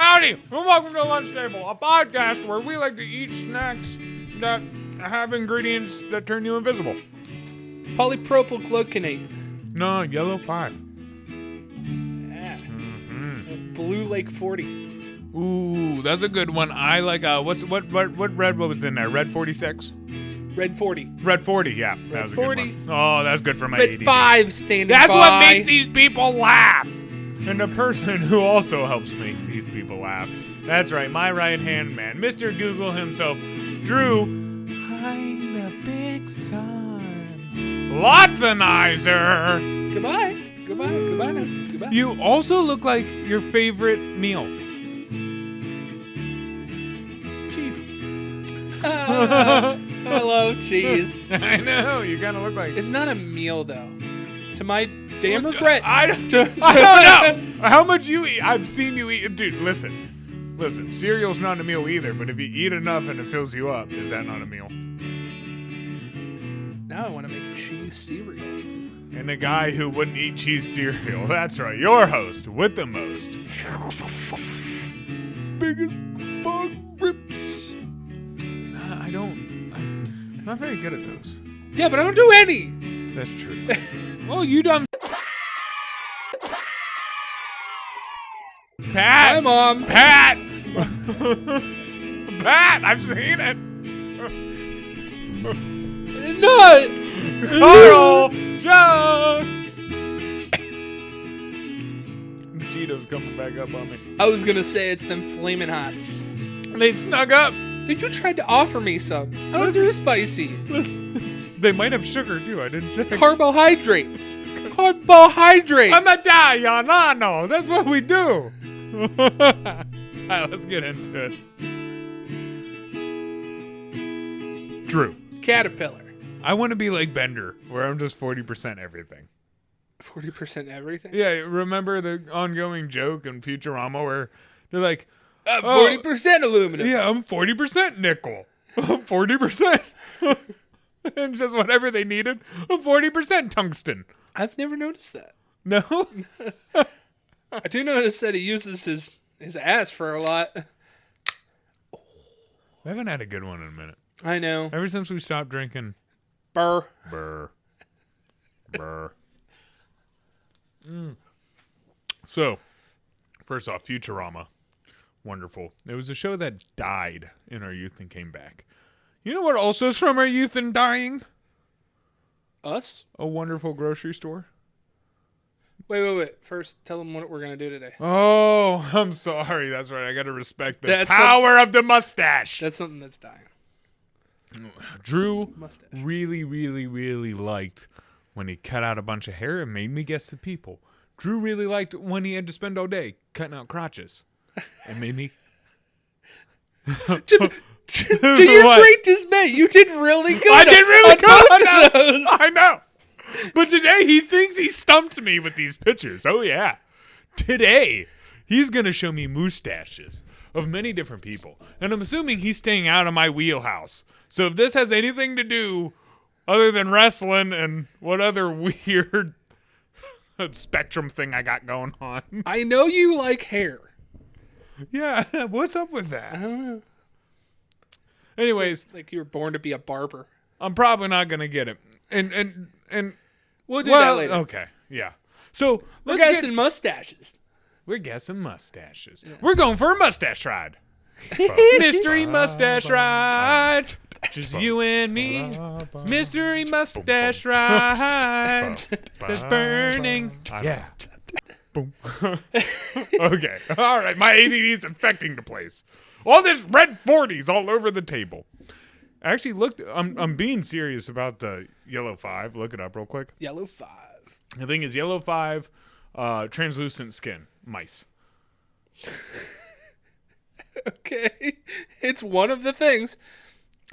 Howdy, and welcome to Lunch Table, a podcast where we like to eat snacks that have ingredients that turn you invisible. Polypropyl gluconate. No, yellow 5. Yeah. Blue Lake 40. Ooh, that's a good one. I like, what red was in there? Red 46? Red 40. Red 40, yeah. That was a 40. good one. Oh, that's good for my Red ADD. 5 standing That's by. what makes these people laugh. And the person who also helps make these people laugh. That's right, my right-hand man, Mr. Google himself, Drew. I'm the big son. Lotsanizer. Goodbye. Goodbye now. Goodbye. You also look like your favorite meal. Cheese. I love cheese. I know, you kind of look like... It's not a meal, though. To my damn regret. I don't know how much you eat. I've seen you eat. Dude, listen, cereal's not a meal either, but if you eat enough and it fills you up, is that not a meal? Now I want to make cheese cereal. And the guy who wouldn't eat cheese cereal, that's right, your host with the most. Biggest bug rips. I'm not very good at those. Yeah, but I don't do any. That's true. Well, you done. Pat! Hi, Mom. Pat! Pat! I've seen it! No! Carl Jones! The Cheetos coming back up on me. I was going to say it's them Flamin' Hots. They snuck up. Dude, you tried to offer me some. I don't do spicy. They might have sugar, too. I didn't check. Carbohydrates. Carbohydrates. I'm Italiano. That's what we do. All right, let's get into it. Drew. Caterpillar. I want to be like Bender, where I'm just 40% everything. 40% everything? Yeah, remember the ongoing joke in Futurama where they're like, 40% aluminum. yeah, I'm 40% nickel. I'm 40%. And just whatever they needed. I'm 40% tungsten. I've never noticed that. No? I do notice that he uses his ass for a lot. We haven't had a good one in a minute. I know. Ever since we stopped drinking. Burr. So, first off, Futurama. Wonderful. It was a show that died in our youth and came back. You know what also is from our youth and dying? Us? A wonderful grocery store. Wait. First, tell them what we're going to do today. Oh, I'm sorry. That's right. I got to respect the That's power of the mustache. That's something that's dying. Drew Mustache. really liked when he cut out a bunch of hair and made me guess the people. Drew really liked when he had to spend all day cutting out crotches and made me... To your great dismay, you did really good. I did really good both of those. I know. But today he thinks he stumped me with these pictures. Oh, yeah. Today, he's going to show me mustaches of many different people. And I'm assuming he's staying out of my wheelhouse. So if this has anything to do other than wrestling and what other weird spectrum thing I got going on. I know you like hair. Yeah, what's up with that? I don't know. Anyways, Like you were born to be a barber. I'm probably not going to get it. And We'll do that later. Okay, yeah. So We're let's guessing mustaches. We're guessing mustaches. Yeah. We're going for a mustache ride. Mystery mustache ride. Just you and me. Mystery mustache ride. That's burning. Yeah. Boom. Okay. All right. My ADD is infecting the place. All this red 40s all over the table. I actually looked. I'm being serious about the yellow 5. Look it up real quick. Yellow 5. The thing is, yellow 5, translucent skin, mice. Okay. It's one of the things.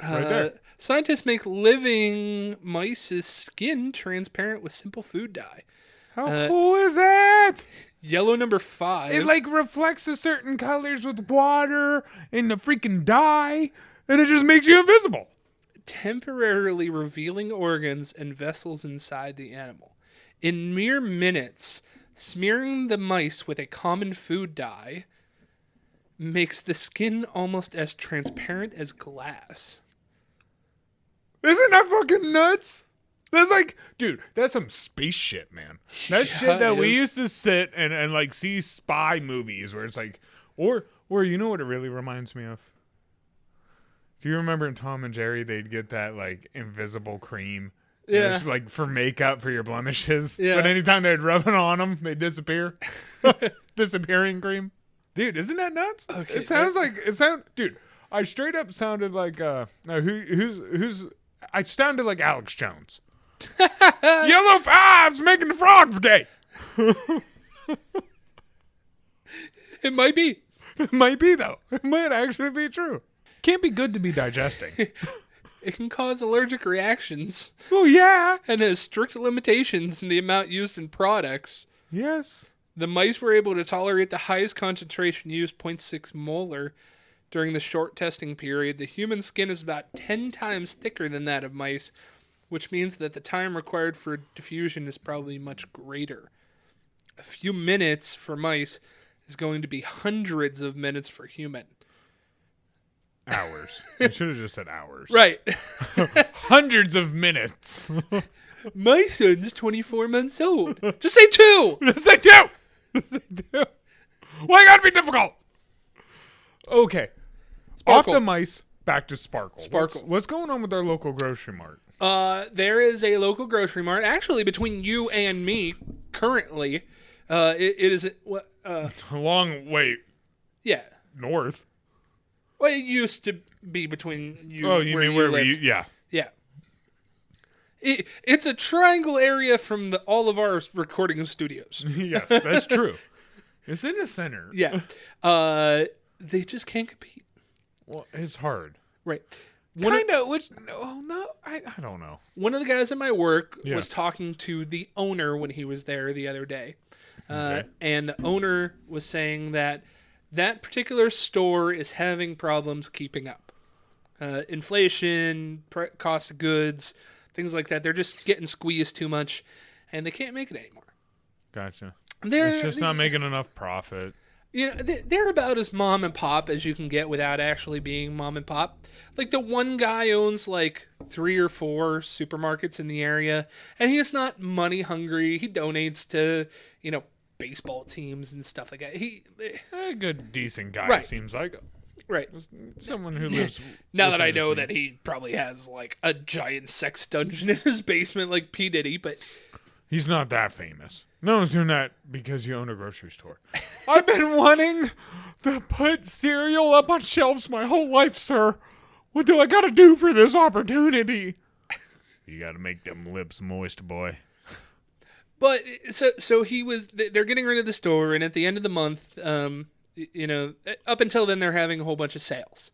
Right there. Scientists make living mice's skin transparent with simple food dye. How cool is that? Yellow number 5. It like reflects a certain colors with water and the freaking dye, and it just makes you invisible. Temporarily revealing organs and vessels inside the animal. In mere minutes, smearing the mice with a common food dye makes the skin almost as transparent as glass. Isn't that fucking nuts? That's like, dude, that's some space shit, man. That's shit that we used to sit and like see spy movies where it's like, or you know what it really reminds me of? Do you remember in Tom and Jerry, they'd get that like invisible cream? Yeah. It's like for makeup for your blemishes. Yeah. But anytime they'd rub it on them, they disappear. Disappearing cream. Dude, isn't that nuts? Okay. It sounds dude, I straight up sounded like I sounded like Alex Jones. Yellow fives making the frogs gay. It might be. It might be though. It might actually be true. Can't be good to be digesting. It can cause allergic reactions Oh yeah. and has strict limitations in the amount used in products. Yes. The mice were able to tolerate the highest concentration used, 0.6 molar, during the short testing period. The human skin is about 10 times thicker than that of mice, which means that the time required for diffusion is probably much greater. A few minutes for mice is going to be hundreds of minutes for human. Hours. I should have just said hours. Right. Hundreds of minutes. My son's 24 months old. Just say 2. Just say two. Just say two. Why gotta be difficult? Okay. Sparkle. Off the mice, back to Sparkle. Sparkle. What's going on with our local grocery mart? There is a local grocery mart, actually between you and me, currently. It is, A long way yeah. north. Well, it used to be between you. Oh, you mean where we? lived. Yeah. Yeah. It's a triangle area from all of our recording studios. Yes, that's true. It's in the center. Yeah. They just can't compete. Well, it's hard. Right. Kind of. I don't know. One of the guys at my work Yeah. was talking to the owner when he was there the other day. Okay. And the owner was saying that particular store is having problems keeping up. Inflation, cost of goods, things like that. They're just getting squeezed too much, and they can't make it anymore. Gotcha. They're It's just not making enough profit. You know, they're about as mom and pop as you can get without actually being mom and pop. Like, the one guy owns like 3 or 4 supermarkets in the area, and he's not money hungry. He donates to, baseball teams and stuff like that. A good, decent guy, Right. seems like. Right. Someone who lives. Now that I within know his that means. he probably has like a giant sex dungeon in his basement like P. Diddy, but He's not that famous. No one's doing that because you own a grocery store. I've been wanting to put cereal up on shelves my whole life, sir. What do I gotta do for this opportunity? You gotta make them lips moist, boy. But so they're getting rid of the store, and at the end of the month, up until then, they're having a whole bunch of sales.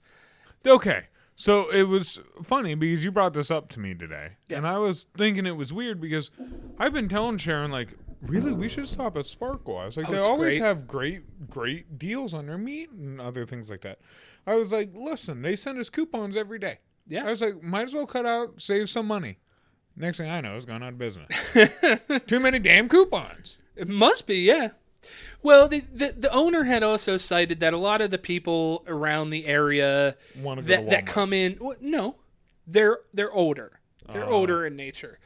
Okay, so it was funny because you brought this up to me today, Yeah. and I was thinking it was weird because I've been telling Sharon, like, really, we should stop at Sparkle. I was like, they it's always great. have great deals on their meat and other things like that. I was like, listen, they send us coupons every day. Yeah. I was like, might as well cut out, save some money. Next thing I know, it's gone out of business. Too many damn coupons. It must be, yeah. Well, the owner had also cited that a lot of the people around the area Want to go to that Walmart. come in, no, they're older. They're older in nature.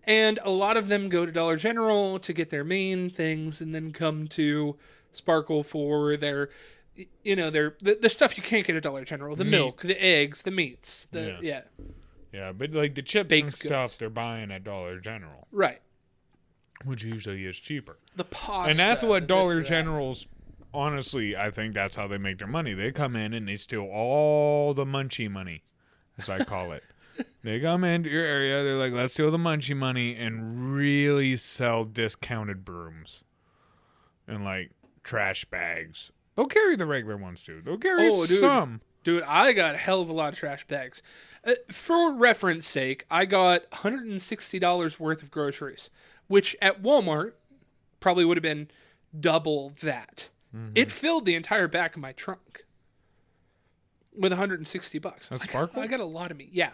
And a lot of them go to Dollar General to get their main things and then come to Sparkle for their, the stuff you can't get at Dollar General. The milk, Meats. the eggs, the meats. Yeah. Yeah, but like the chips Baked and stuff goods. they're buying at Dollar General, Right. which usually is cheaper. The pasta. And that's what this, Dollar that. General's, honestly, I think that's how they make their money. They come in and they steal all the munchie money, as I call it. They come into your area, they're like, let's steal the munchie money and really sell discounted brooms and like trash bags. They'll carry the regular ones too. They'll carry Dude. some. Dude, I got a hell of a lot of trash bags. For reference sake, I got $160 worth of groceries, which at Walmart probably would have been double that. Mm-hmm. It filled the entire back of my trunk with $160. That's Sparkle? I got a lot of meat. Yeah.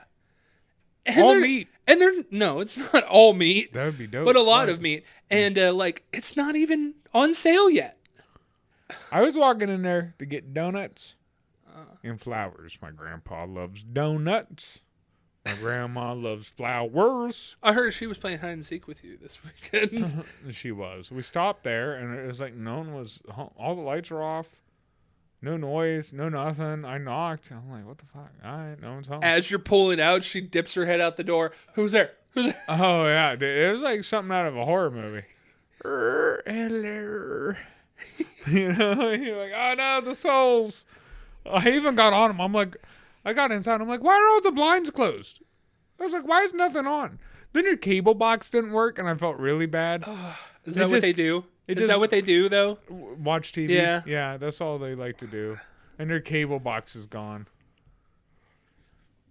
And All they're- meat. And no, it's not all meat, That would be dope. but a lot Why? of meat. And it's not even on sale yet. I was walking in there to get donuts and flowers. My grandpa loves donuts. My grandma loves flowers. I heard she was playing hide and seek with you this weekend. She was. We stopped there, and it was like no one was. All the lights were off. No noise. No nothing. I knocked. I'm like, what the fuck? All right, no one's home. As you're pulling out, she dips her head out the door. Who's there? Who's there? Oh yeah, dude, it was like something out of a horror movie. Hello. You know, you're like, oh no, the souls. I even got on him. I'm like, I got inside. I'm like, why are all the blinds closed? I was like, why is nothing on? Then your cable box didn't work, and I felt really bad. Is that what they do? Is that what they do, though? Watch TV? Yeah. Yeah, that's all they like to do. And their cable box is gone.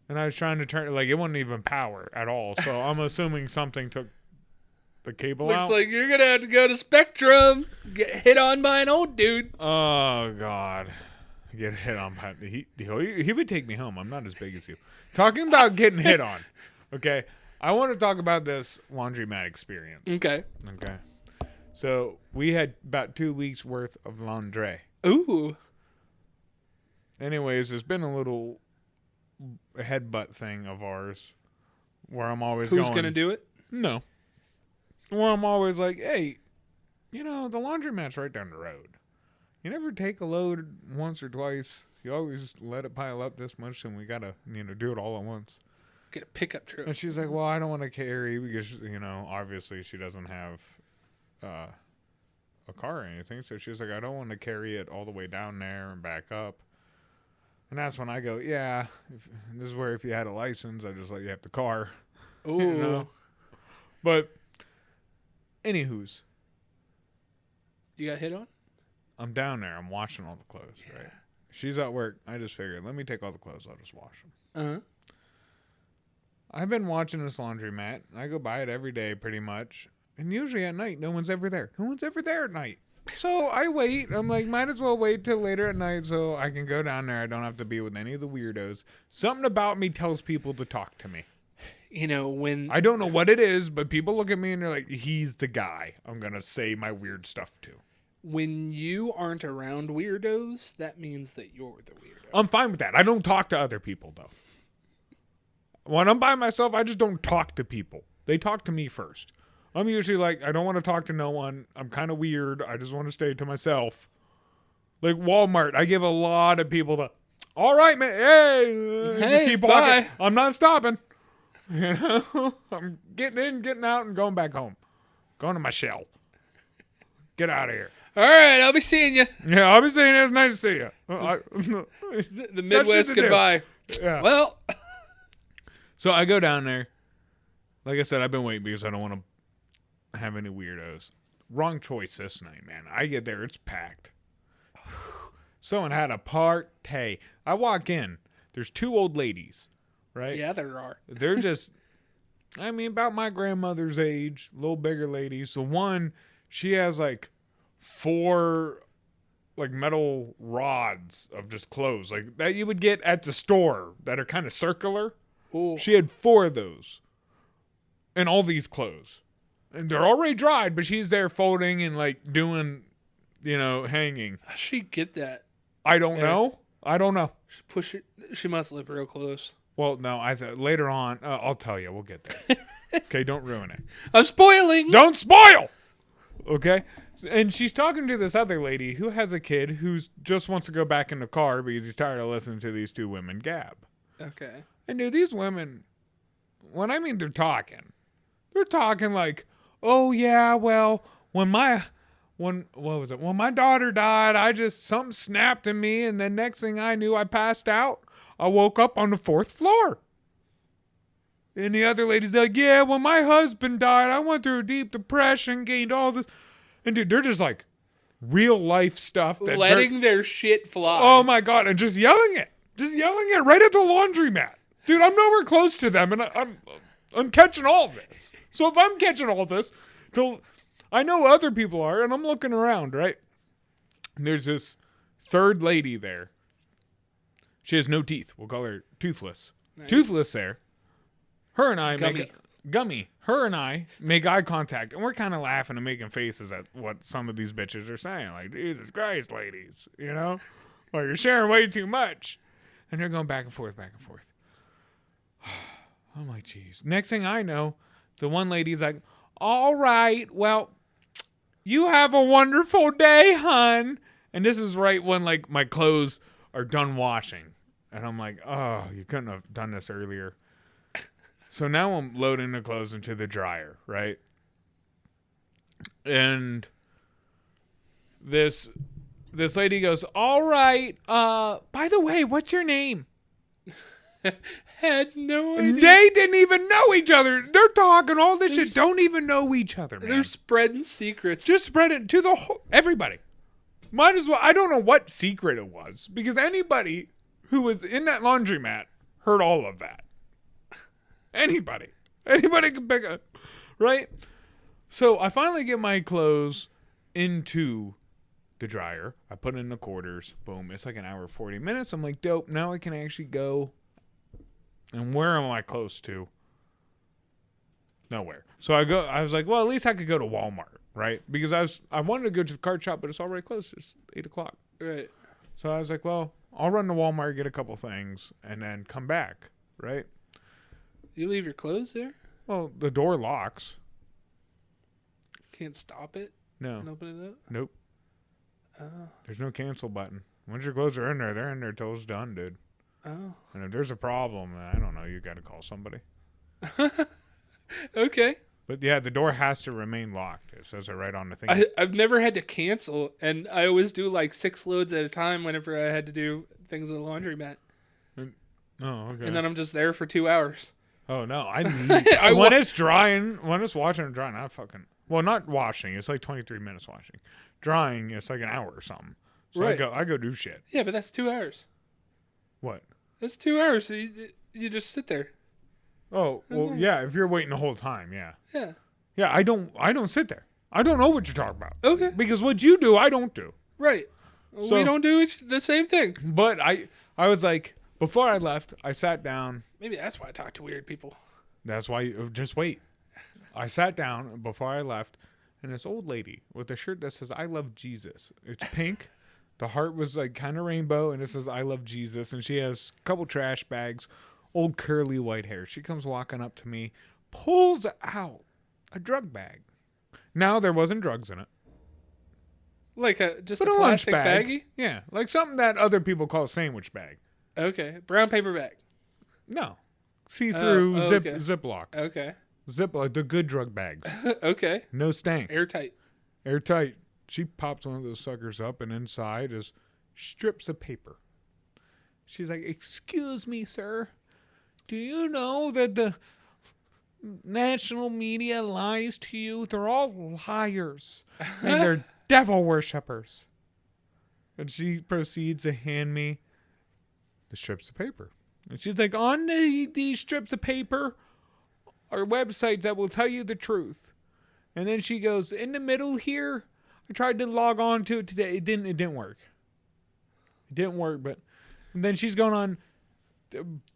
And I was trying to turn, like, it wasn't even power at all. So I'm assuming something took the cable out. Looks like you're going to have to go to Spectrum. Get hit on by an old dude. Oh, God. Get hit on by... He would take me home. I'm not as big as you. Talking about getting hit on. Okay. I want to talk about this laundromat experience. Okay. So we had about 2 weeks worth of laundry. Ooh. Anyways, there's been a little headbutt thing of ours where I'm always Who's going to do it? No. Where I'm always like, hey, you know, the laundromat's right down the road. You never take a load once or twice. You always let it pile up this much, and we got to, do it all at once. Get a pickup truck. And she's like, well, I don't want to carry because, obviously she doesn't have a car or anything. So she's like, I don't want to carry it all the way down there and back up. And that's when I go, yeah, this is where if you had a license, I'd just let you have the car. Ooh. But, anywho's. You got hit on? I'm down there. I'm washing all the clothes, right? She's at work. I just figured, let me take all the clothes. I'll just wash them. Uh-huh. I've been watching this laundromat. I go by it every day pretty much. And usually at night, no one's ever there. No one's ever there at night. So I wait. I'm like, might as well wait till later at night so I can go down there. I don't have to be with any of the weirdos. Something about me tells people to talk to me. When... I don't know what it is, but people look at me and they're like, he's the guy I'm going to say my weird stuff to. When you aren't around weirdos, that means that you're the weirdo. I'm fine with that. I don't talk to other people, though. When I'm by myself, I just don't talk to people. They talk to me first. I'm usually like, I don't want to talk to no one. I'm kind of weird. I just want to stay to myself. Like Walmart, I give a lot of people the, all right, man, hey, just keep walking. I'm not stopping. I'm getting in, getting out, and going back home. Going to my shell. Get out of here. All right, I'll be seeing you. Yeah, I'll be seeing you. It's nice to see you. The Midwest goodbye. Yeah. Well. So I go down there. Like I said, I've been waiting because I don't want to have any weirdos. Wrong choice this night, man. I get there, it's packed. Someone had a party. I walk in. There's 2 old ladies, right? Yeah, there are. They're just, about my grandmother's age, a little bigger ladies. So one, she has 4 metal rods of just clothes like that you would get at the store that are kind of circular. Ooh. She had 4 of those and all these clothes, and they're already dried, but she's there folding and doing, hanging. How'd she get that? I don't know. Push it. She must live real close. Well, no, I thought later on, I'll tell you. We'll get there. Okay, don't ruin it. I'm spoiling. Don't spoil. Okay. And she's talking to this other lady who has a kid who just wants to go back in the car because he's tired of listening to these 2 women gab. Okay. And dude, these women, they're talking like, oh yeah, well, when my daughter died, something snapped in me, and then next thing I knew, I passed out. I woke up on the 4th floor. And the other lady's like, yeah, when my husband died, I went through a deep depression, gained all this. And dude, they're just real life stuff. Letting their shit fly. Oh my God. And just yelling it right at the laundromat. Dude, I'm nowhere close to them, and I'm catching all this. So if I'm catching all this, I know other people are, and I'm looking around, right? And there's this 3rd lady there. She has no teeth. We'll call her Toothless. Nice. Toothless there. Her and I Gummy. make Gummy. her and I make eye contact, and we're kind of laughing and making faces at what some of these bitches are saying. Like, Jesus Christ, ladies, you know? Or you're sharing way too much. And they're going back and forth, back and forth. I'm like, geez. Next thing I know, the one lady's like, all right, well, you have a wonderful day, hun. And this is right when, like, my clothes are done washing. And I'm like, oh, you couldn't have done this earlier. So now I'm loading the clothes into the dryer, right? And this lady goes, all right, by the way, what's your name? Had no idea. They didn't even know each other. They're talking all this shit. Don't even know each other, man. They're spreading secrets. Just spread it to the whole, everybody. Might as well. I don't know what secret it was, because anybody who was in that laundromat heard all of that. Anybody can pick up, right? So I finally get my clothes into the dryer. I put in the quarters. Boom. It's like an hour 40 minutes. I'm like, dope. Now I can actually go. And where am I close to? Nowhere. So I was like, well, at least I could go to Walmart, right? Because I wanted to go to the card shop, but it's already closed. It's 8:00. Right. So I was like, well, I'll run to Walmart, get a couple things, and then come back, right? You leave your clothes there? Well, the door locks. Can't stop it? No. And open it up? Nope. Oh. There's no cancel button. Once your clothes are in there, they're in there till it's done, dude. Oh. And if there's a problem, I don't know, you got to call somebody. Okay. But yeah, the door has to remain locked. It says it right on the thing. I've never had to cancel, and I always do like 6 loads at a time whenever I had to do things at the laundromat. Oh, okay. And then I'm just there for 2 hours. Oh, no. I need... when it's drying, when it's washing and drying, I fucking... Well, not washing. It's like 23 minutes washing. Drying, it's like an hour or something. So right. I go do shit. Yeah, but that's 2 hours. What? That's 2 hours. So you just sit there. Oh, well, yeah. If you're waiting the whole time, yeah. Yeah. Yeah, I don't sit there. I don't know what you're talking about. Okay. Because what you do, I don't do. Right. Well, So, we don't do the same thing. But I was like, before I left, I sat down. Maybe that's why I talk to weird people. That's why just wait. I sat down before I left, and this old lady with a shirt that says, I love Jesus. It's pink. The heart was like kind of rainbow, and it says, I love Jesus. And she has a couple trash bags, old curly white hair. She comes walking up to me, pulls out a drug bag. Now, there wasn't drugs in it. Like just But a lunch plastic bag. baggie? Yeah, like something that other people call a sandwich bag. Okay. Brown paper bag. No. See-through okay. Ziploc. Okay. Ziploc, the good drug bags. Okay. No stank. Airtight. Airtight. She pops one of those suckers up, and inside is strips of paper. She's like, excuse me, sir. Do you know that the national media lies to you? They're all liars. And they're devil worshippers. And she proceeds to hand me the strips of paper. And she's like, on these strips of paper are websites that will tell you the truth. And then she goes, in the middle here, I tried to log on to it today. It didn't work. It didn't work, but and then she's going on,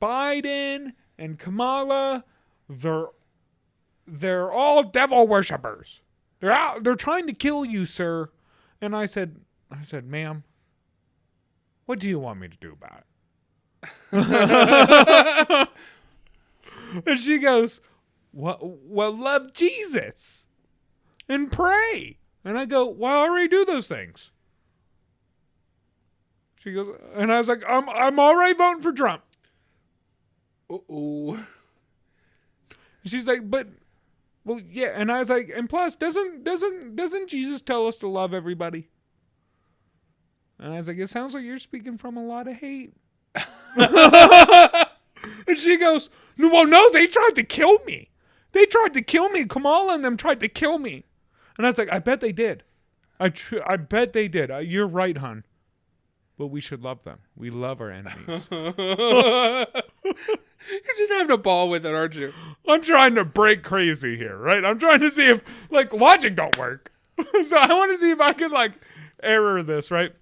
Biden and Kamala, they're all devil worshippers. They're trying to kill you, sir. And I said, ma'am, what do you want me to do about it? And she goes, well, love Jesus and pray. And I go, well, I already do those things. She goes, and I was like, I'm already voting for Trump. Uh-oh. She's like, but, well, yeah. And I was like, and plus, doesn't Jesus tell us to love everybody? And I was like, it sounds like you're speaking from a lot of hate. And she goes, no, they tried to kill me. They tried to kill me. Kamala and them tried to kill me. And I was like, I bet they did. I bet they did. You're right, hon. But we should love them. We love our enemies. You're just having a ball with it, aren't you? I'm trying to break crazy here, right? I'm trying to see if, like, logic don't work. So I want to see if I can, like, error this, right?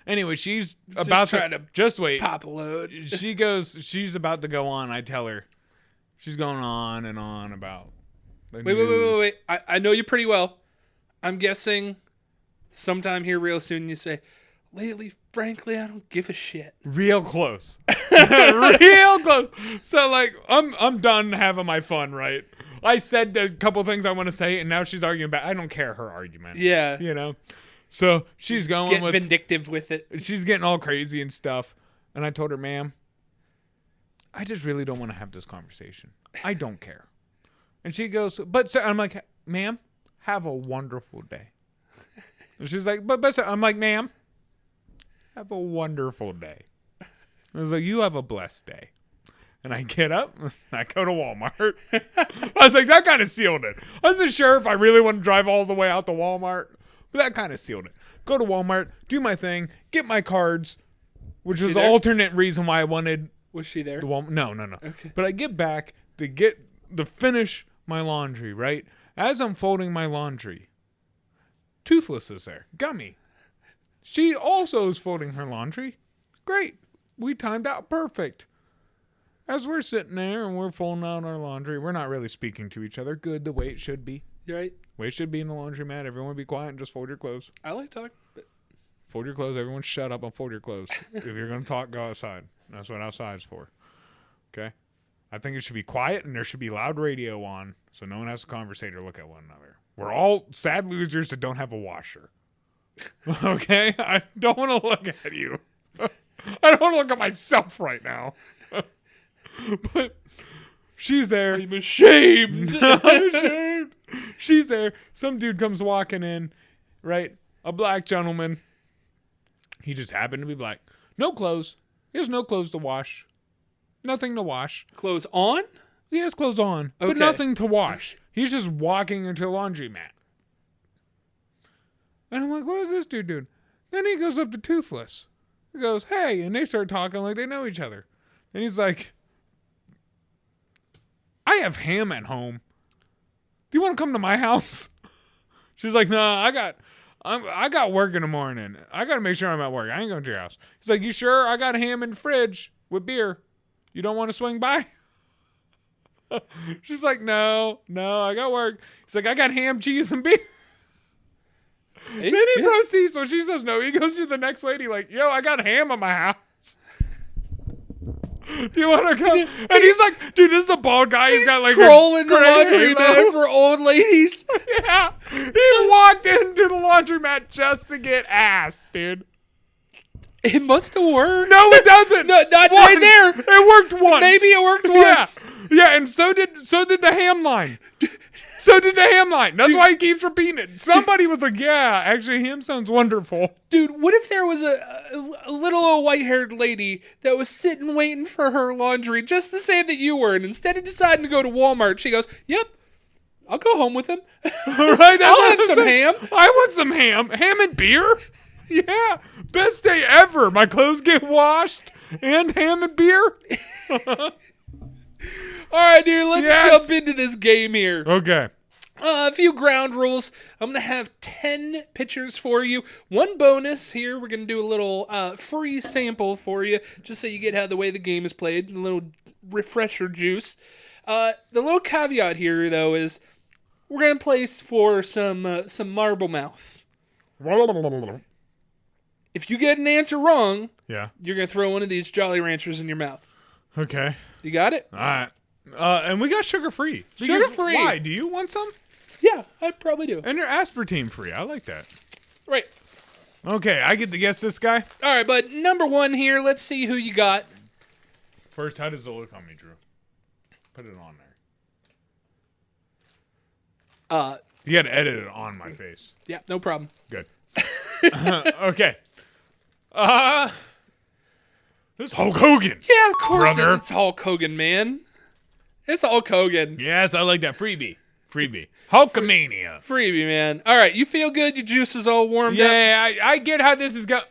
Anyway, she's about to just wait. Pop a load. She goes, she's about to go on. I tell her, She's going on and on about the Wait. news. I know you pretty well. I'm guessing sometime here real soon you say, lately, frankly, I don't give a shit. Real close. Real close. So, like, I'm done having my fun, right? I said a couple things I want to say, and now she's arguing back. I don't care her argument. Yeah. You know? So, she's going Get with... vindictive with it. She's getting all crazy and stuff. And I told her, ma'am, I just really don't want to have this conversation. I don't care. And she goes, but sir, I'm like, ma'am, have a wonderful day. And she's like, but sir, I'm like, ma'am, have a wonderful day. I was like, you have a blessed day. And I get up, I go to Walmart. I was like, that kind of sealed it. I wasn't sure if I really want to drive all the way out to Walmart, but that kind of sealed it. Go to Walmart, do my thing, get my cards, which was the alternate reason why I wanted. Was she there? No. Okay. But I get back to finish my laundry, right? As I'm folding my laundry, Toothless is there. Gummy. She also is folding her laundry. Great. We timed out perfect. As we're sitting there and we're folding out our laundry, we're not really speaking to each other. Good, the way it should be. Right. Way it should be in the laundromat. Everyone be quiet and just fold your clothes. I like talking. But... Fold your clothes. Everyone shut up and fold your clothes. If you're going to talk, go outside. That's what outside's for. Okay? I think it should be quiet and there should be loud radio on so no one has to conversate or look at one another. We're all sad losers that don't have a washer. Okay? I don't want to look at you. I don't want to look at myself right now. But she's there. I'm ashamed. I'm ashamed. She's there. Some dude comes walking in, right? A black gentleman. He just happened to be black. No clothes. He has no clothes to wash. Nothing to wash. Clothes on? He has clothes on, but Okay. nothing to wash. He's just walking into a laundromat. And I'm like, what is this dude doing? Then he goes up to Toothless. He goes, hey, and they start talking like they know each other. And he's like, I have ham at home. Do you want to come to my house? She's like, no, I got work in the morning. I got to make sure I'm at work. I ain't going to your house. He's like, you sure? I got ham in the fridge with beer. You don't want to swing by? She's like, no, I got work. He's like, I got ham, cheese, and beer. Then he proceeds. So she says no. He goes to the next lady like, yo, I got ham at my house. Do you want to come? And he's like, dude, this is a bald guy. He's got like trolling the gray laundromat halo. for old ladies. Yeah. He walked into the laundromat just to get ass, dude. It must have worked. No, it doesn't. No, not Once. right there. It worked once. Maybe it worked once. Yeah, and so did the ham line. So did the ham line. That's why he keeps repeating it. Somebody was like, yeah, actually, ham sounds wonderful. Dude, what if there was a little old white-haired lady that was sitting waiting for her laundry just the same that you were, and instead of deciding to go to Walmart, she goes, yep, I'll go home with him. Right? I'll have some ham. I want some ham. Ham and beer? Yeah. Best day ever. My clothes get washed and ham and beer. All right, dude, let's jump into this game here. Okay. A few ground rules. I'm going to have 10 pictures for you. One bonus here. We're going to do a little free sample for you, just so you get how the way the game is played. A little refresher juice. The little caveat here, though, is we're going to place for some marble mouth. If you get an answer wrong, Yeah. you're going to throw one of these Jolly Ranchers in your mouth. Okay. You got it? All right. And we got sugar-free. Sugar-free. Why? Do you want some? Yeah, I probably do. And they're aspartame-free. I like that. Right. Okay, I get to guess this guy. All right, but number one here, let's see who you got. First, how does it look on me, Drew? Put it on there. You got to edit it on my face. Yeah, no problem. Good. Okay. This is Hulk Hogan. Yeah, of course Brother. it's Hulk Hogan, man. It's Hulk Hogan. Yes, I like that. Freebie. Hulkamania. Freebie, man. All right, you feel good? Your juice is all warmed up? Yeah, I get how this is going.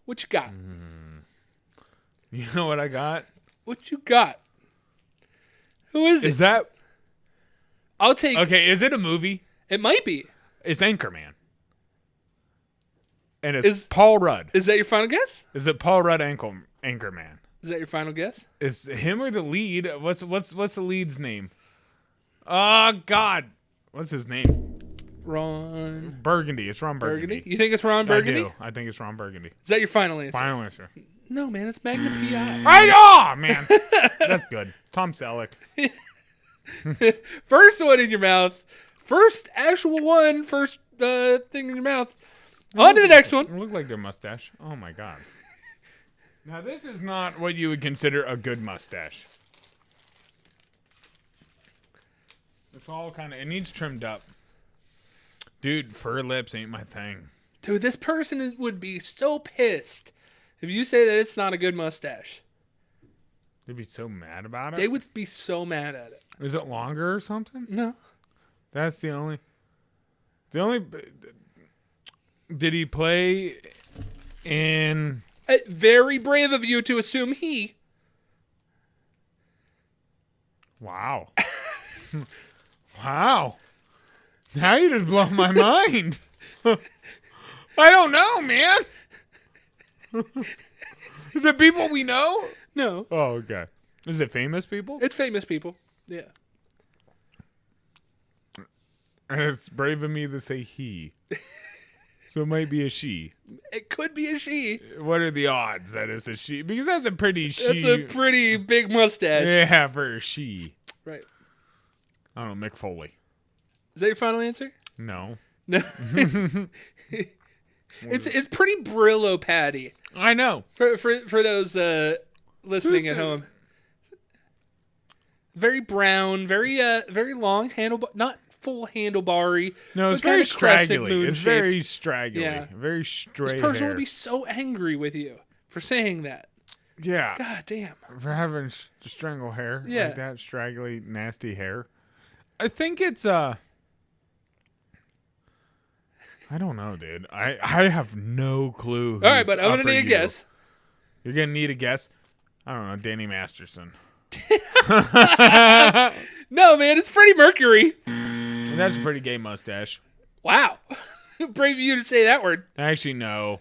What you got? You know what I got? What you got? Who is it? Is that... I'll take... Okay, is it a movie? It might be. It's Anchorman. And it's Paul Rudd. Is that your final guess? Is it Paul Rudd Anchorman? Is that your final guess? Is him or the lead? What's the lead's name? Oh God, what's his name? Ron Burgundy. It's Ron Burgundy. You think it's Ron Burgundy? I do. I think it's Ron Burgundy. Is that your final answer? Final answer. No, man, it's Magna P.I. Oh man, that's good. Tom Selleck. First one in your mouth. First actual one. First thing in your mouth. On to the next one. It looked like their mustache. Oh my God. Now this is not what you would consider a good mustache. It's all kind of. It needs trimmed up. Dude, fur lips ain't my thing. Dude, this person would be so pissed if you say that it's not a good mustache. They'd be so mad about it. They would be so mad at it. Is it longer or something? No. That's the only. Did he play in? Very brave of you to assume he. Wow. Wow. Now you just blow my mind. I don't know, man. Is it people we know? No. Oh, okay. Is it famous people? It's famous people. Yeah. And it's brave of me to say he. So it might be a she. It could be a she. What are the odds that it's a she? Because that's a pretty she. That's a pretty big mustache. Yeah, for a she. Right. I don't know, Mick Foley. Is that your final answer? No. No. It's pretty Brillo patty. I know. For those listening at home. Very brown, very long handlebar, not full handlebar-y. No, it's but very kind of crescent straggly. moon It's shaped. very straggly. Yeah. Very straight This person hair. would be so angry with you for saying that. Yeah. God damn. For having strangle hair. Yeah. Like that straggly, nasty hair. I think it's I don't know, dude. I have no clue. All right, but I'm going to need a guess. You're going to need a guess? I don't know. Danny Masterson. No, man, it's Freddie Mercury. That's a pretty gay mustache. Wow. Brave of you to say that word. Actually, no.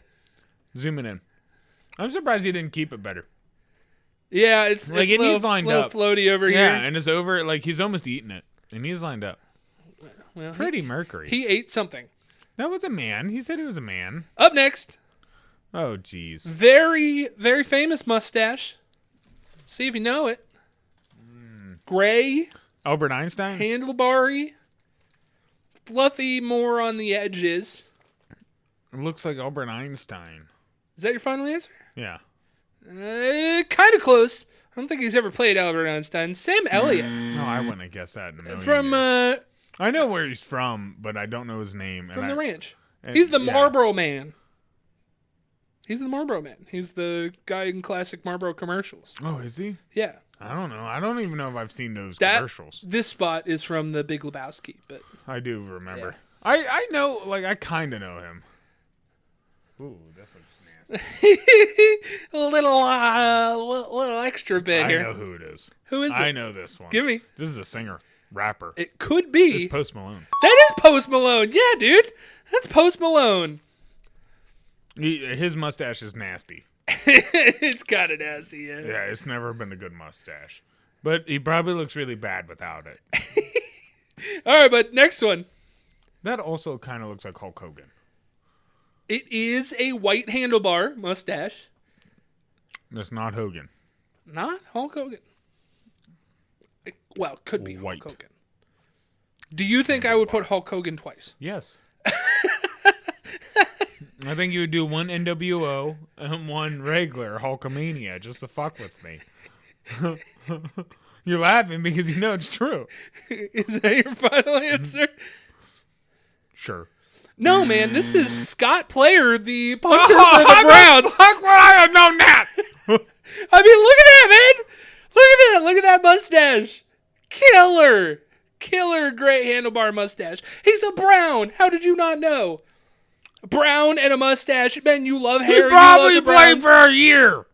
Zooming in. I'm surprised he didn't keep it better. Yeah, it's Like, it's and he's lined little up. floaty over Yeah, here. and it's over. Like, he's almost eating it. And he's lined up. Well, Freddie Mercury. he ate something. That was a man. He said he was a man. Up next, Oh, jeez. very, very famous mustache. See if you know it. Gray, Albert Einstein? handlebar-y, fluffy more on the edges. It looks like Albert Einstein. Is that your final answer? Yeah. Kind of close. I don't think he's ever played Albert Einstein. Sam Elliott. No, I wouldn't have guessed that in a million From years. I know where he's from, but I don't know his name. the ranch. and- He's the yeah. Marlboro Man. He's the Marlboro Man. He's the guy in classic Marlboro commercials. Oh, is he? Yeah. I don't know. I don't even know if I've seen those That- commercials. This spot is from The Big Lebowski, but I do remember. Yeah. I know, like, I kind of know him. Ooh, this looks nasty. a little extra bit I here. know who it is. Who is it? I know this one. Give me. This is a singer, rapper. It could be. It's Post Malone. That is Post Malone. Yeah, dude. That's Post Malone. His mustache is nasty. It's kind of nasty, yeah. Yeah, it's never been a good mustache. But he probably looks really bad without it. All right, but next one. That also kind of looks like Hulk Hogan. It is a white handlebar mustache. That's not Hogan. Not Hulk Hogan. Well, it could be White. Hulk Hogan. Do you think I would put Hulk Hogan twice? Yes. I think you would do one NWO and one regular Hulkamania just to fuck with me. You're laughing because you know it's true. Is that your final answer? Sure. No, man. This is Scott Player, the punter for How the Browns. fuck would I have known that? I mean, look at that, man. Look at that. Look at that mustache. Killer. Killer great handlebar mustache. He's a Brown. How did you not know? Brown and a mustache. Man, you love He hair. probably you love the played Browns. for a year.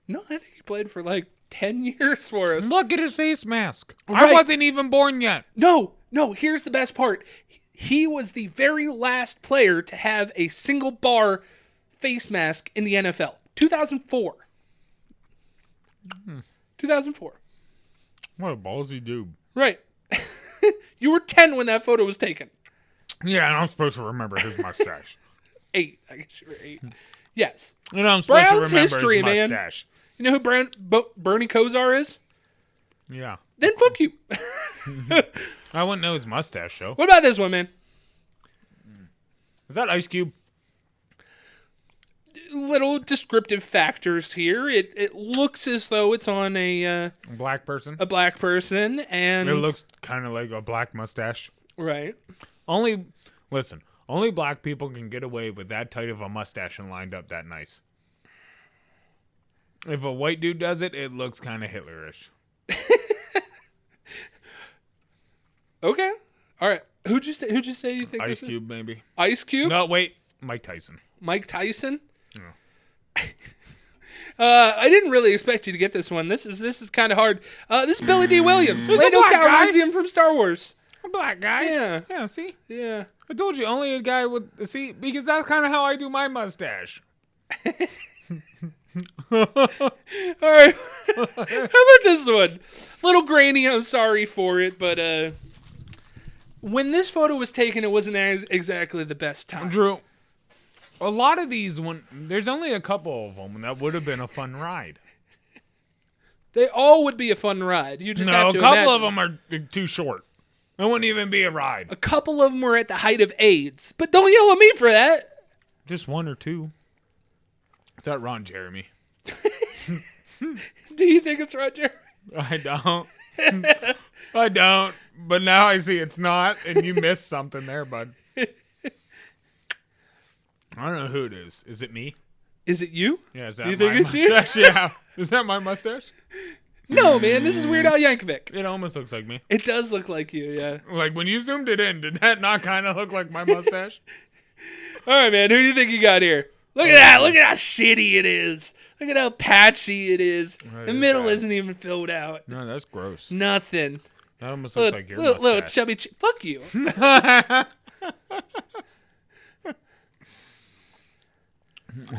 No, I think he played for like 10 years for us. Look at his face mask. I Right. wasn't even born yet. No, here's the best part. He was the very last player to have a single bar face mask in the NFL. 2004. 2004. What a ballsy dude. Right. You were 10 when that photo was taken. Yeah, and I'm supposed to remember his mustache. 8. I guess you were 8. Yes. And I'm supposed Brown's to remember history, his man. mustache. You know who Bernie Kosar is? Yeah. Then fuck you. I wouldn't know his mustache, though. What about this one, man? Is that Ice Cube? Little descriptive factors here. It looks as though it's on A black person? a black person, and It looks kind of like a black mustache. right. Only black people can get away with that tight of a mustache and lined up that nice. If a white dude does it, it looks kind of Hitlerish. Okay. All right. Who'd you say you think Ice this is? Cube, maybe. Ice Cube? No, wait. Mike Tyson. Mike Tyson? Yeah. I didn't really expect you to get this one. This is kind of hard. This is Billy D. Williams, There's a Lando black guy. Calrissian from Star Wars. A black guy. Yeah. Yeah, see? Yeah. I told you, only a guy with... See, because that's kind of how I do my mustache. All right. How about this one? Little grainy. I'm sorry for it, but when this photo was taken, it wasn't exactly the best time. Drew, a lot of these, there's only a couple of them that would have been a fun ride. They all would be a fun ride. You just have No, a to couple of imagine. them are too short. It wouldn't even be a ride. A couple of them were at the height of AIDS, but don't yell at me for that. Just one or two. Is that Ron Jeremy? Do you think it's Roger? I don't. I don't. But now I see it's not, and you missed something there, bud. I don't know who it is. Is it me? Is it you? Yeah, is that Do you think my it's you? mustache? Yeah. Is that my mustache? No, man. This is Weird Al Yankovic. It almost looks like me. It does look like you, yeah. Like, when you zoomed it in, did that not kind of look like my mustache? All right, man. Who do you think you got here? Look at that. Look at how shitty it is. Look at how patchy it is. That The is middle bad. isn't even filled out. No, that's gross. Nothing. That almost looks like your Little mustache. chubby. Fuck you.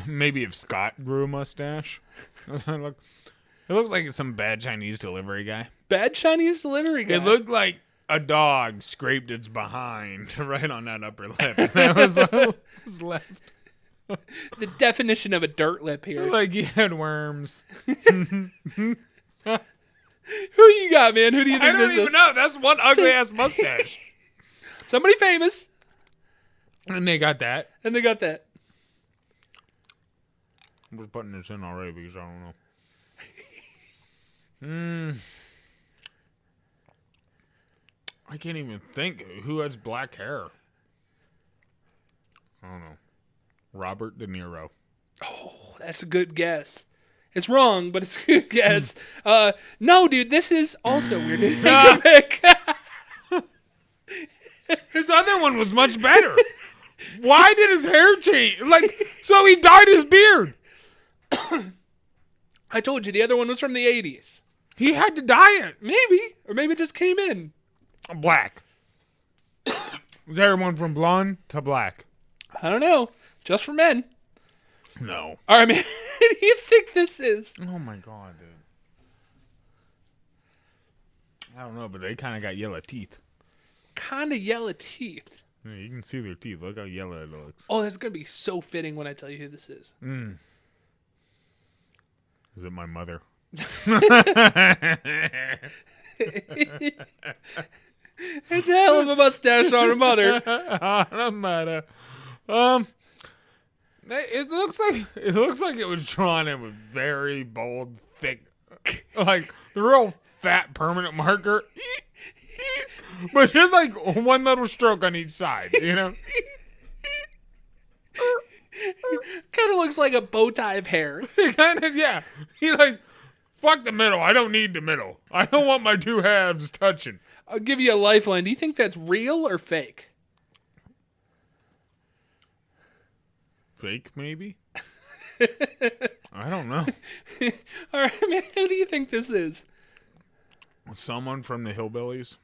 Maybe if Scott grew a mustache. It looks like some bad Chinese delivery guy. Bad Chinese delivery guy. It looked like a dog scraped its behind right on that upper lip. And that was what was left. the definition of a dirt lip here. Like he had worms. Who you got, man? Who do you I think don't this even is? know. That's one ugly ass mustache. Somebody famous. And they got that. And they got that. I'm just putting this in already because I don't know. I can't even think who has black hair. I don't know. Robert De Niro. Oh, that's a good guess. It's wrong, but it's a good guess. No, dude, this is also weird. His other one was much better. Why did his hair change? So he dyed his beard. I told you the other one was from the 80s. He had to dye it. Maybe. Or maybe it just came in. Black. Was everyone from blonde to black? I don't know. Just for men. No. All right, man. Who do you think this is? Oh my god, dude. I don't know, but they kind of got yellow teeth. Kind of yellow teeth. Yeah, you can see their teeth. Look how yellow it looks. Oh, that's going to be so fitting when I tell you who this is. Is it my mother? It's a hell of a mustache on her mother. On a mother. It looks like it was drawn in with very bold, thick, like the real fat permanent marker. But just like one little stroke on each side, you know? Kind of looks like a bow tie of hair. Kind of, yeah. He fuck the middle. I don't need the middle. I don't want my two halves touching. I'll give you a lifeline. Do you think that's real or fake? Fake, maybe? I don't know. All right, man. Who do you think this is? Someone from the Hillbillies?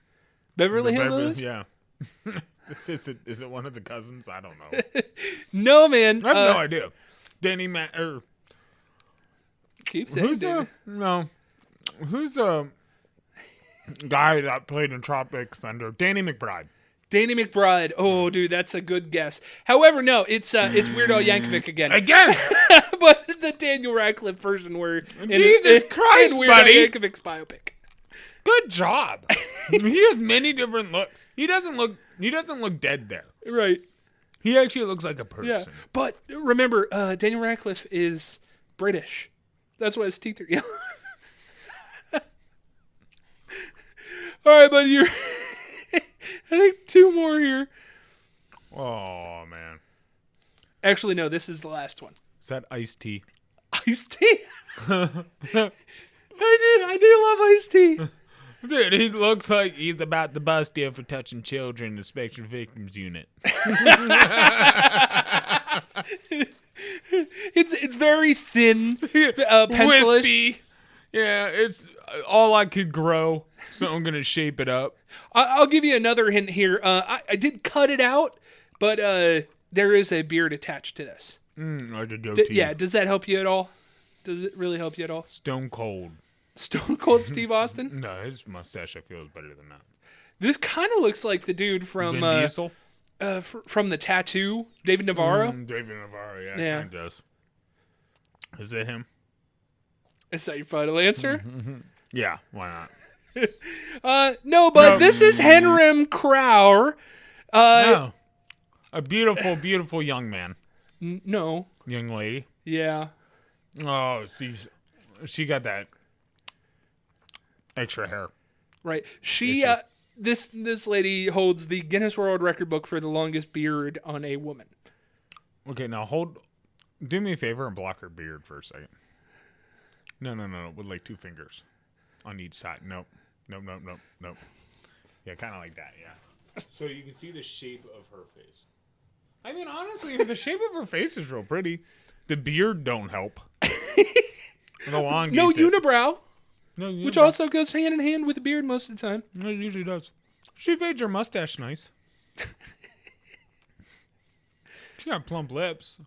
Beverly Hills? Yeah. Is it one of the cousins? I don't know. No, man. I have no idea. Danny Keep saying, who's dude. No. Who's the guy that played in Tropic Thunder? Danny McBride. Danny McBride. Oh, dude, that's a good guess. However, no, it's Weird Al Yankovic again. Again! But the Daniel Radcliff version where Jesus Christ, in Weird buddy. Al Yankovic's biopic. Good job. He has many different looks. He doesn't look dead there. Right. He actually looks like a person. Yeah. But remember, Daniel Radcliffe is British. That's why his teeth are yellow. All right, buddy, you're I think 2 more here. Oh, man. Actually, no, this is the last one. Is that iced tea? Iced tea? I do love iced tea. Dude, he looks like he's about to bust you for touching children in the Spectrum Victims Unit. It's very thin, pencilish. Wispy. Yeah, it's all I could grow, so I'm going to shape it up. I'll give you another hint here. I did cut it out, but there is a beard attached to this. Like a goatee. Yeah, does that help you at all? Does it really help you at all? Stone Cold. Stone Cold Steve Austin? No, his mustache I feel is better than that. This kind of looks like the dude from Vin Diesel? From The Tattoo, David Navarro. David Navarro, yeah. Kind of does. Is it him? Is that your final answer? Yeah, why not? No, but this is Henrim Crowder. No. A beautiful, beautiful young man. No. Young lady. Yeah. Oh, she got that extra hair. Right. This lady holds the Guinness World Record book for the longest beard on a woman. Okay, now do me a favor and block her beard for a second. No, with like 2 fingers on each side. Nope. Yeah, kind of like that, yeah. So you can see the shape of her face. I mean, honestly, the shape of her face is real pretty. The beard don't help. No unibrow. No unibrow. Which also goes hand in hand with the beard most of the time. It usually does. She fades her mustache nice. She got plump lips.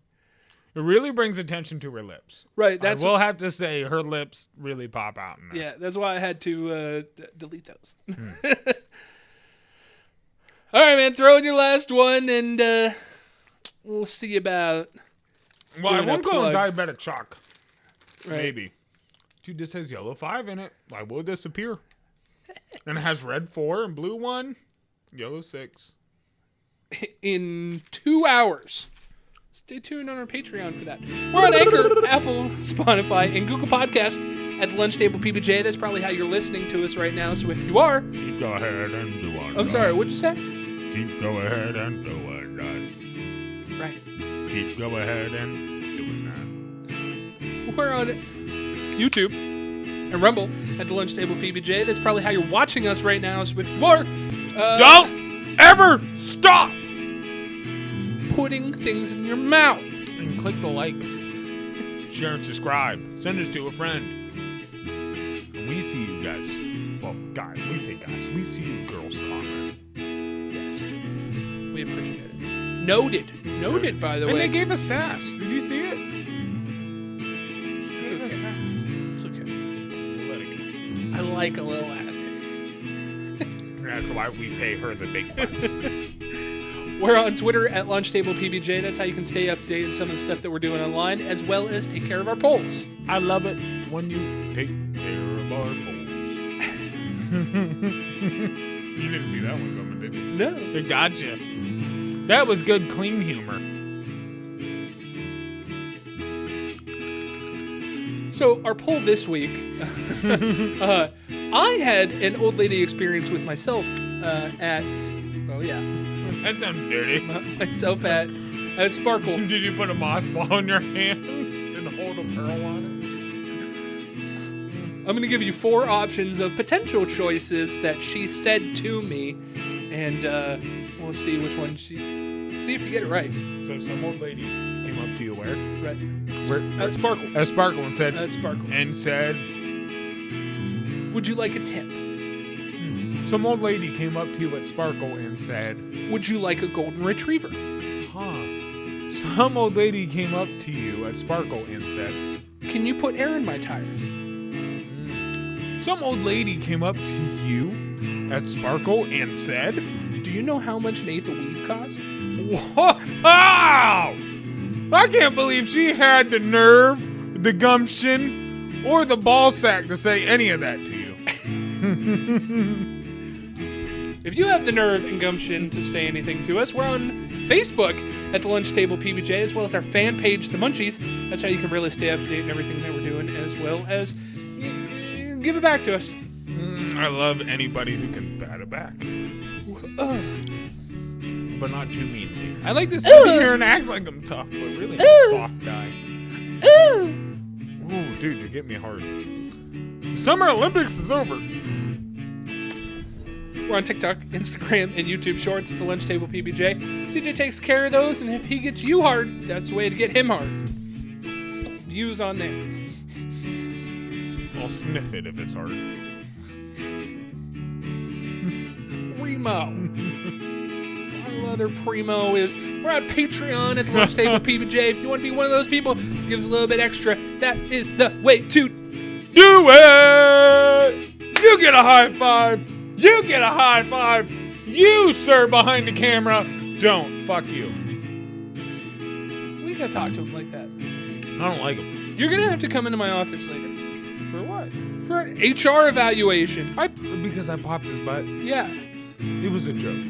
It really brings attention to her lips. Right. I will have to say her lips really pop out in that. Yeah, that's why I had to delete those. All right, man. Throw in your last one, and we'll see about. Well, I won't go diabetic shock. Right. Maybe. Dude, this has yellow 5 in it. Why will it disappear? And it has red 4 and blue 1, yellow 6. In 2 hours. Stay tuned on our Patreon for that. We're on Anchor, Apple, Spotify, and Google Podcast at the Lunch Table PBJ. That's probably how you're listening to us right now. So if you are, keep go ahead and do it. I'm sorry, what'd you say? Keep go ahead and do it. Right. Keep go ahead and doing that. We're on YouTube and Rumble at the Lunch Table PBJ. That's probably how you're watching us right now. So if you are, don't ever stop putting things in your mouth. And click the like, share, and subscribe. Send us to a friend. And we see you guys. Well, guys, we say guys. We see you girls comment. Yes. We appreciate it. Noted, by the way. And they gave us sass. Did you see it? It's okay. We'll let it go. I like a little attitude. That's why we pay her the big bucks. We're on Twitter at Lunch Table PBJ. That's how you can stay updated with some of the stuff that we're doing online, as well as take care of our polls. I love it when you take care of our polls. You didn't see that one coming, did you? No. It got you. That was good, clean humor. So our poll this week, I had an old lady experience with myself at, oh yeah. That sounds dirty. Myself at Sparkle. Did you put a mothball in your hand and hold a pearl on it? I'm going to give you 4 options of potential choices that she said to me, and we'll see which one see if you get it right. So some old lady came up to you where? Right. At Sparkle. At Sparkle and said. At Sparkle. And said. Would you like a tip? Some old lady came up to you at Sparkle and said, would you like a golden retriever? Some old lady came up to you at Sparkle and said, can you put air in my tires? some old lady came up to you at Sparkle and said, Do you know how much an eighth of weed costs? wow! I can't believe she had the nerve, the gumption, or the ball sack to say any of that to you. If you have the nerve and gumption to say anything to us, we're on Facebook at the Lunch Table PBJ, as well as our fan page, The Munchies. That's how you can really stay up to date in everything that we're doing, as well as give it back to us. I love anybody who can bat it back. But not too meanly. I like to sit here and act like I'm tough, but really I'm a soft guy. Ooh, dude, you get me hard. Summer Olympics is over. We're on TikTok, Instagram, and YouTube Shorts at the Lunch Table PBJ. CJ takes care of those, and if he gets you hard, that's the way to get him hard. Views on there. I'll sniff it if it's hard. Primo. Our other primo is we're on Patreon at the Lunch Table PBJ. If you want to be one of those people who gives a little bit extra, that is the way to do it! You get a high five! You get a high five! You, sir, behind the camera, don't. Fuck you. We gotta talk to him like that. I don't like him. You're gonna have to come into my office later. For what? For an HR evaluation. Because I popped his butt. Yeah. It was a joke.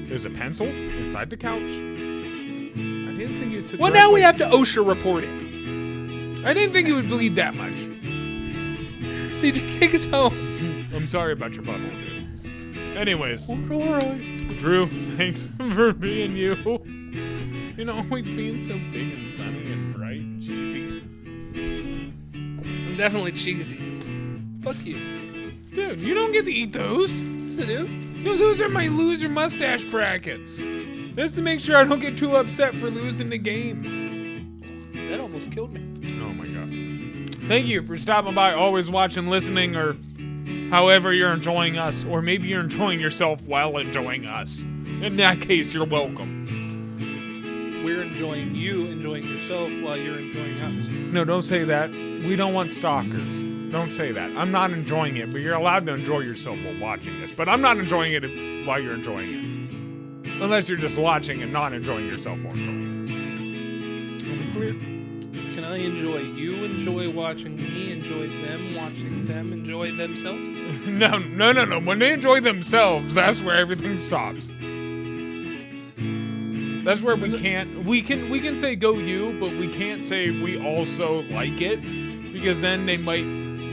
There's a pencil inside the couch. I didn't think it took. Well, now we have to OSHA report it. I didn't think it would bleed that much. CJ, take us home. I'm sorry about your butthole, dude. Anyways. All right. Drew, thanks for being you. You know, always being so big and sunny and bright and cheesy. I'm definitely cheesy. Fuck you. Dude, you don't get to eat those. Yes, I do. No, those are my loser mustache brackets. Just to make sure I don't get too upset for losing the game. That almost killed me. Oh my god. Thank you for stopping by, always watching, listening, or however you're enjoying us. Or maybe you're enjoying yourself while enjoying us. In that case, you're welcome. We're enjoying you, enjoying yourself while you're enjoying us. No, don't say that. We don't want stalkers. Don't say that. I'm not enjoying it, but you're allowed to enjoy yourself while watching this. But I'm not enjoying it while you're enjoying it. Unless you're just watching and not enjoying yourself while enjoying it. Are we clear? Can I enjoy you, enjoy watching me, enjoy them, watching them, enjoy themselves? No. When they enjoy themselves, that's where everything stops. That's where we can say go you, but we can't say we also like it, because then they might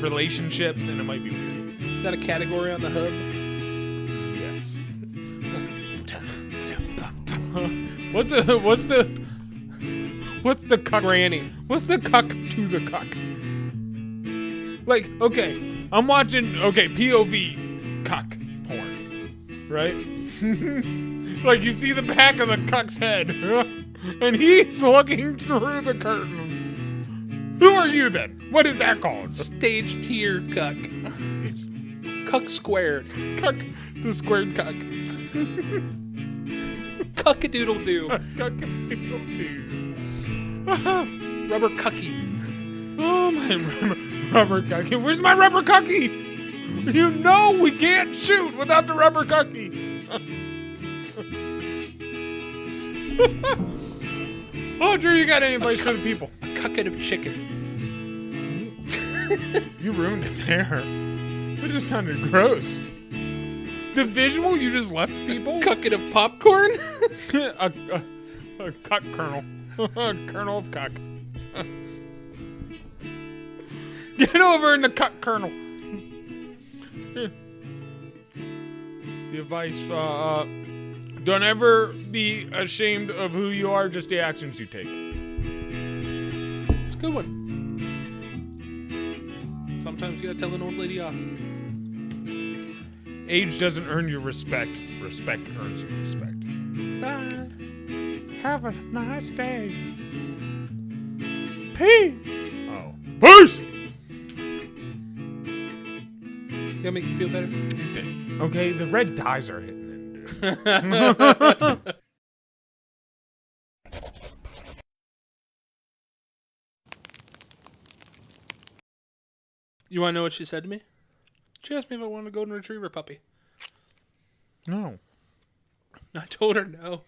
relationships and it might be weird. Is that a category on the hub? Yes. What's the cuck? Granny. What's the cuck to the cuck? Like, okay, I'm watching POV cuck porn, right? Like, you see the back of the cuck's head, and he's looking through the curtain. Who are you then? What is that called? Stage tier cuck. Cuck squared. Cuck, the squared cuck. Cuck-a-doodle-doo. Cuck-a-doodle-doo. Rubber cucky. Oh, my rubber cucky. Where's my rubber cucky? You know we can't shoot without the rubber cucky. Oh, Drew, you got any advice for the people? A cucket of chicken. You ruined it there. It just sounded gross. The visual you just left people? A cucket of popcorn? a cuck kernel. A kernel of cuck. Get over in the cuck kernel. The advice, don't ever be ashamed of who you are, just the actions you take. It's a good one. Sometimes you gotta tell an old lady off. Age doesn't earn you respect. Respect earns you respect. Bye. Have a nice day. Peace. Oh. Peace! Gonna make you feel better? Okay, the red dyes are hitting in, dude. You wanna know what she said to me? She asked me if I wanted a golden retriever puppy. No. I told her no.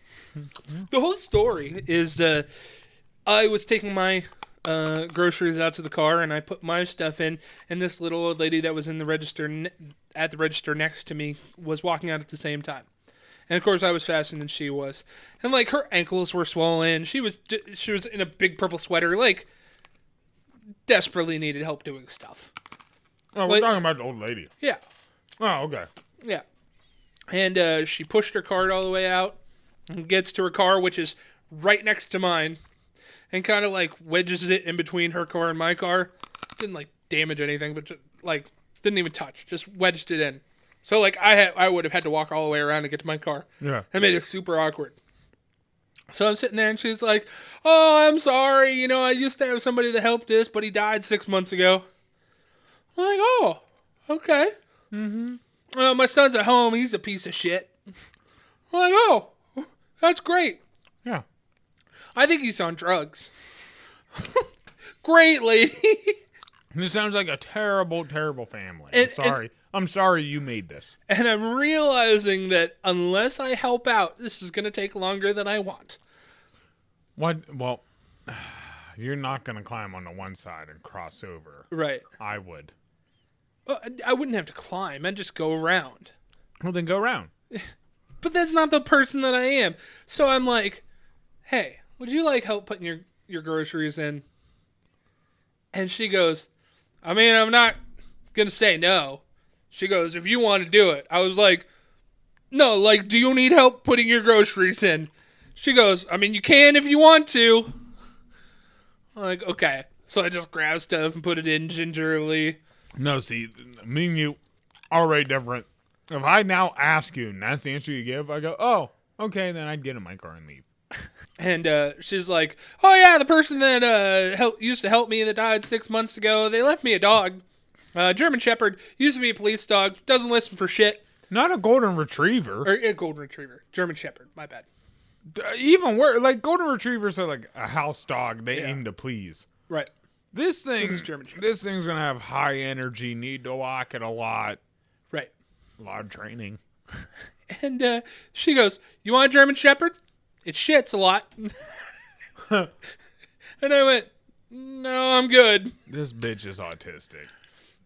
The whole story is I was taking my groceries out to the car, and I put my stuff in, and this little old lady that was in the register at the register next to me was walking out at the same time. And of course I was faster than she was. And like her ankles were swollen. She was in a big purple sweater, like desperately needed help doing stuff. Oh, we're talking about the old lady. Yeah. Oh, okay. Yeah. And she pushed her cart all the way out and gets to her car, which is right next to mine, and kind of like wedges it in between her car and my car. Didn't like damage anything, but just, like didn't even touch. Just wedged it in. So like I would have had to walk all the way around to get to my car. Yeah. It made it super awkward. So I'm sitting there and she's like, "Oh, I'm sorry. You know, I used to have somebody that helped this, but he died 6 months ago." I'm like, "Oh, okay. Mm-hmm. My son's at home. He's a piece of shit." I'm like, "Oh, that's great. Yeah. I think he's on drugs." Great lady. This sounds like a terrible, terrible family. And- I'm sorry. I'm sorry you made this. And I'm realizing that unless I help out, this is going to take longer than I want. What? Well, you're not going to climb on the one side and cross over. Right. I would. Well, I wouldn't have to climb. I'd just go around. Well, then go around. But that's not the person that I am. So I'm like, "Hey, would you like help putting your groceries in?" And she goes, "I mean, I'm not going to say no." She goes, "If you want to do it." I was like, "No, like, do you need help putting your groceries in?" She goes, "I mean, you can if you want to." I'm like, "Okay." So I just grab stuff and put it in gingerly. No, see, me and you already different. If I now ask you and that's the answer you give, I go, "Oh, okay," then I'd get in my car and leave. And she's like, "Oh yeah, the person that used to help me that died 6 months ago, they left me a dog. German Shepherd, used to be a police dog, doesn't listen for shit." Not a golden retriever. Or a golden retriever. German Shepherd, my bad. Even worse, like golden retrievers are like a house dog. They aim to please. Right. This German Shepherd. this thing's gonna have high energy, need to walk it a lot, Right. a lot of training. And she goes, "You want a German Shepherd? It shits a lot." And I went, "No, I'm good." This bitch is autistic.